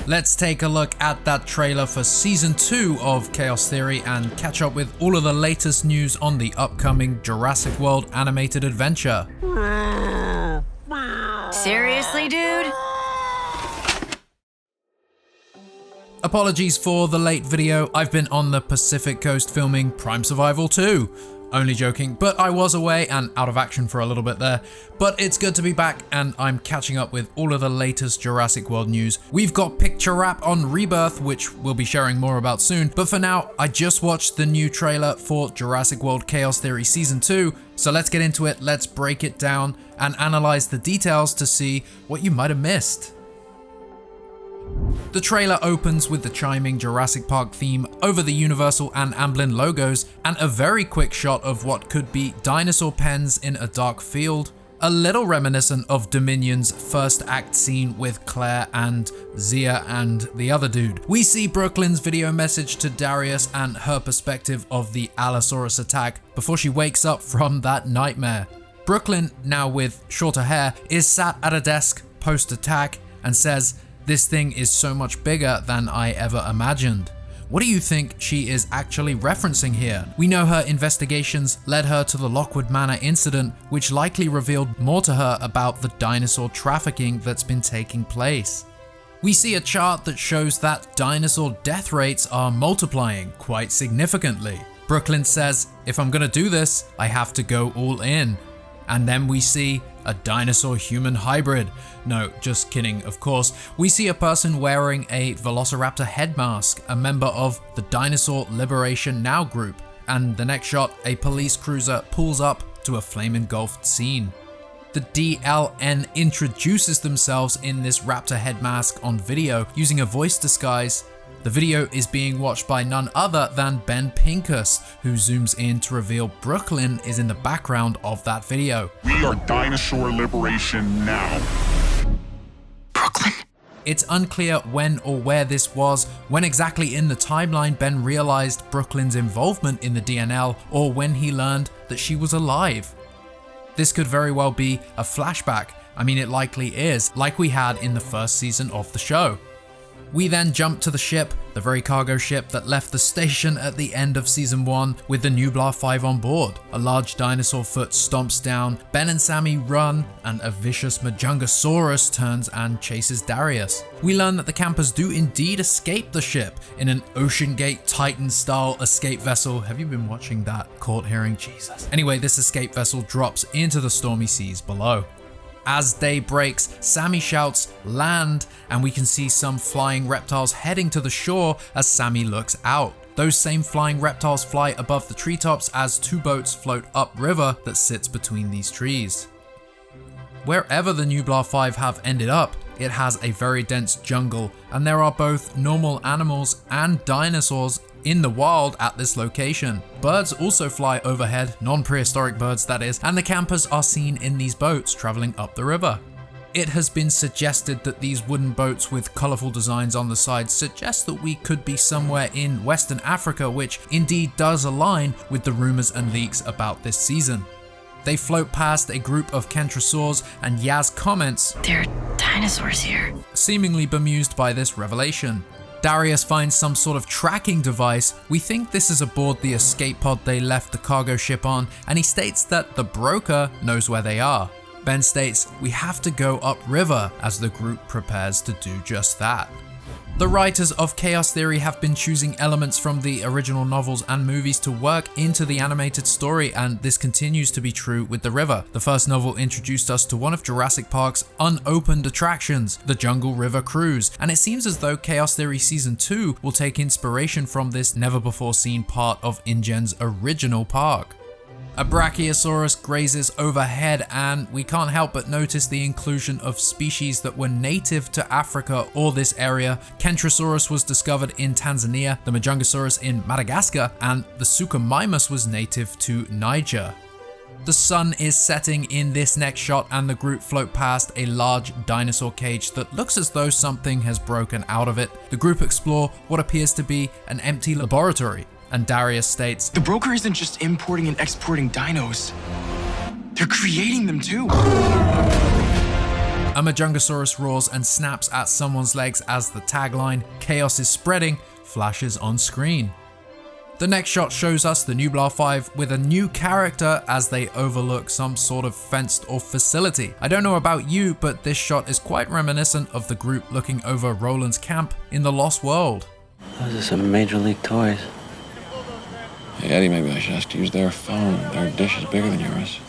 Let's take a look at that trailer for Season 2 of Chaos Theory and catch up with all of the latest news on the upcoming Jurassic World animated adventure. Seriously, dude? Apologies for the late video, I've been on the Pacific Coast filming Prime Survival 2. Only joking, but I was away and out of action for a little bit there. But it's good to be back and I'm catching up with all of the latest Jurassic World news. We've got Picture Wrap on Rebirth, which we'll be sharing more about soon. But for now, I just watched the new trailer for Jurassic World Chaos Theory Season 2. So let's get into it, let's break it down and analyze the details to see what you might have missed. The trailer opens with the chiming Jurassic Park theme over the Universal and Amblin logos and a very quick shot of what could be dinosaur pens in a dark field, a little reminiscent of Dominion's first act scene with Claire and Zia and the other dude. We see Brooklyn's video message to Darius and her perspective of the Allosaurus attack before she wakes up from that nightmare. Brooklyn, now with shorter hair, is sat at a desk post-attack and says, "This thing is so much bigger than I ever imagined." What do you think she is actually referencing here? We know her investigations led her to the Lockwood Manor incident, which likely revealed more to her about the dinosaur trafficking that's been taking place. We see a chart that shows that dinosaur death rates are multiplying quite significantly. Brooklyn says, "If I'm gonna do this, I have to go all in." And then we see a dinosaur-human hybrid. No, just kidding, of course. We see a person wearing a Velociraptor head mask, a member of the Dinosaur Liberation Now group. And the next shot, a police cruiser pulls up to a flame-engulfed scene. The DLN introduces themselves in this raptor head mask on video using a voice disguise. The video is being watched by none other than Ben Pincus, who zooms in to reveal Brooklyn is in the background of that video. We are Dinosaur Liberation Now. Brooklyn? It's unclear when or where this was, when exactly in the timeline Ben realized Brooklyn's involvement in the DNL, or when he learned that she was alive. This could very well be a flashback. I mean, it likely is, like we had in the first season of the show. We then jump to the ship, the very cargo ship that left the station at the end of Season 1 with the Nublar 5 on board. A large dinosaur foot stomps down, Ben and Sammy run, and a vicious Majungasaurus turns and chases Darius. We learn that the campers do indeed escape the ship in an Ocean Gate Titan-style escape vessel. Have you been watching that court hearing? Jesus. Anyway, this escape vessel drops into the stormy seas below. As day breaks, Sammy shouts, "Land," and we can see some flying reptiles heading to the shore as Sammy looks out. Those same flying reptiles fly above the treetops as two boats float upriver that sits between these trees. Wherever the Nublar 5 have ended up, it has a very dense jungle, and there are both normal animals and dinosaurs in the wild at this location. Birds also fly overhead, non-prehistoric birds that is, and the campers are seen in these boats traveling up the river. It has been suggested that these wooden boats with colorful designs on the sides suggest that we could be somewhere in Western Africa, which indeed does align with the rumors and leaks about this season. They float past a group of kentrosaurs and Yaz comments, "There are dinosaurs here." seemingly bemused by this revelation. Darius finds some sort of tracking device. We think this is aboard the escape pod they left the cargo ship on, and he states that the broker knows where they are. Ben states, "We have to go upriver," as the group prepares to do just that. The writers of Chaos Theory have been choosing elements from the original novels and movies to work into the animated story, and this continues to be true with the river. The first novel introduced us to one of Jurassic Park's unopened attractions, the Jungle River Cruise, and it seems as though Chaos Theory Season 2 will take inspiration from this never-before-seen part of InGen's original park. A Brachiosaurus grazes overhead, and we can't help but notice the inclusion of species that were native to Africa or this area. Kentrosaurus was discovered in Tanzania, the Majungasaurus in Madagascar, and the Suchomimus was native to Niger. The sun is setting in this next shot, and the group float past a large dinosaur cage that looks as though something has broken out of it. The group explore what appears to be an empty laboratory. And Darius states, "The broker isn't just importing and exporting dinos. They're creating them too." A Majungasaurus roars and snaps at someone's legs as the tagline, "Chaos is spreading," flashes on screen. The next shot shows us the Nublar 5 with a new character as they overlook some sort of fenced off facility. I don't know about you, but this shot is quite reminiscent of the group looking over Roland's camp in the Lost World. Those are some Major League toys. Hey Eddie, maybe I should ask to use their phone. Their dish is bigger than yours.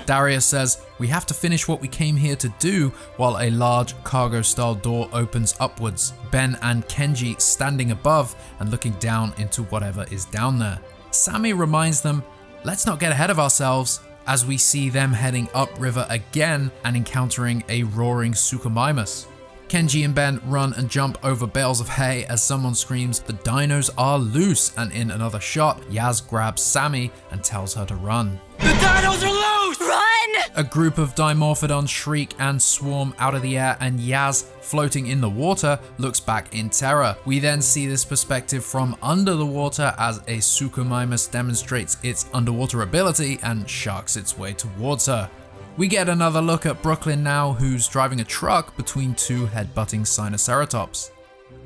Darius says, "We have to finish what we came here to do," while a large cargo-style door opens upwards. Ben and Kenji standing above and looking down into whatever is down there. Sammy reminds them, "Let's not get ahead of ourselves," as we see them heading upriver again and encountering a roaring Suchomimus. Kenji and Ben run and jump over bales of hay as someone screams, "The dinos are loose," and in another shot, Yaz grabs Sammy and tells her to run. The dinos are loose! Run! A group of Dimorphodons shriek and swarm out of the air, and Yaz, floating in the water, looks back in terror. We then see this perspective from under the water as a Suchomimus demonstrates its underwater ability and sharks its way towards her. We get another look at Brooklyn now, who's driving a truck between two headbutting Sinoceratops.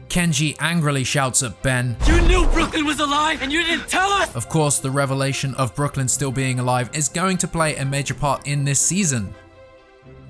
Kenji angrily shouts at Ben, You knew Brooklyn was alive and you didn't tell us! Of course, the revelation of Brooklyn still being alive is going to play a major part in this season.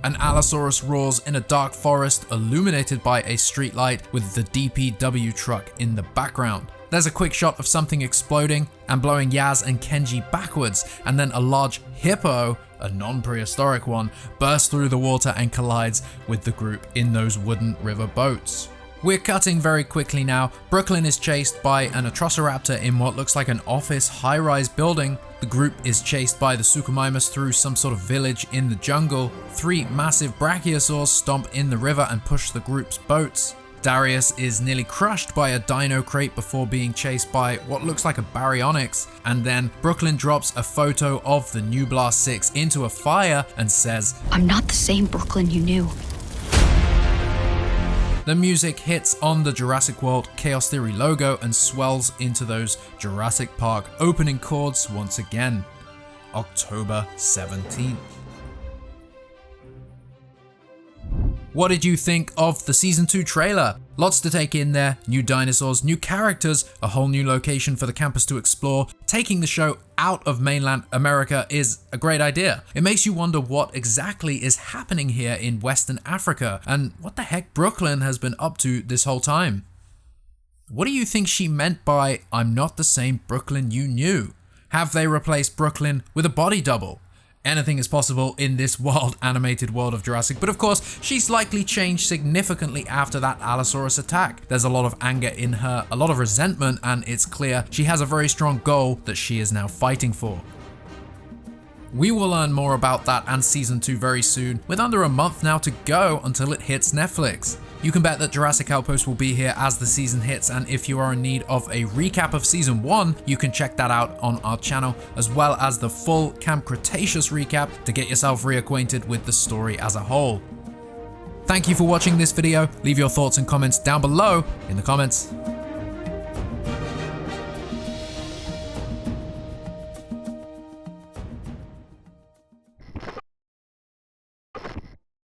An Allosaurus roars in a dark forest illuminated by a streetlight with the DPW truck in the background. There's a quick shot of something exploding and blowing Yaz and Kenji backwards, and then a large hippo, a non-prehistoric one, bursts through the water and collides with the group in those wooden river boats. We're cutting very quickly now. Brooklyn is chased by an Atrociraptor in what looks like an office high-rise building. The group is chased by the Suchomimus through some sort of village in the jungle. 3 massive Brachiosaurs stomp in the river and push the group's boats. Darius is nearly crushed by a dino crate before being chased by what looks like a baryonyx, and then Brooklyn drops a photo of the Nublar 6 into a fire and says, I'm not the same Brooklyn you knew. The music hits on the Jurassic World Chaos Theory logo and swells into those Jurassic Park opening chords once again. October 17th. What did you think of the Season 2 trailer? Lots to take in there, new dinosaurs, new characters, a whole new location for the campus to explore. Taking the show out of mainland America is a great idea. It makes you wonder what exactly is happening here in Western Africa and what the heck Brooklyn has been up to this whole time. What do you think she meant by "I'm not the same Brooklyn you knew"? Have they replaced Brooklyn with a body double? Anything is possible in this wild animated world of Jurassic, but of course, she's likely changed significantly after that Allosaurus attack. There's a lot of anger in her, a lot of resentment, and it's clear she has a very strong goal that she is now fighting for. We will learn more about that and Season 2 very soon, with under a month now to go until it hits Netflix. You can bet that Jurassic Outpost will be here as the season hits, and if you are in need of a recap of Season 1, you can check that out on our channel, as well as the full Camp Cretaceous recap to get yourself reacquainted with the story as a whole. Thank you for watching this video. Leave your thoughts and comments down below in the comments.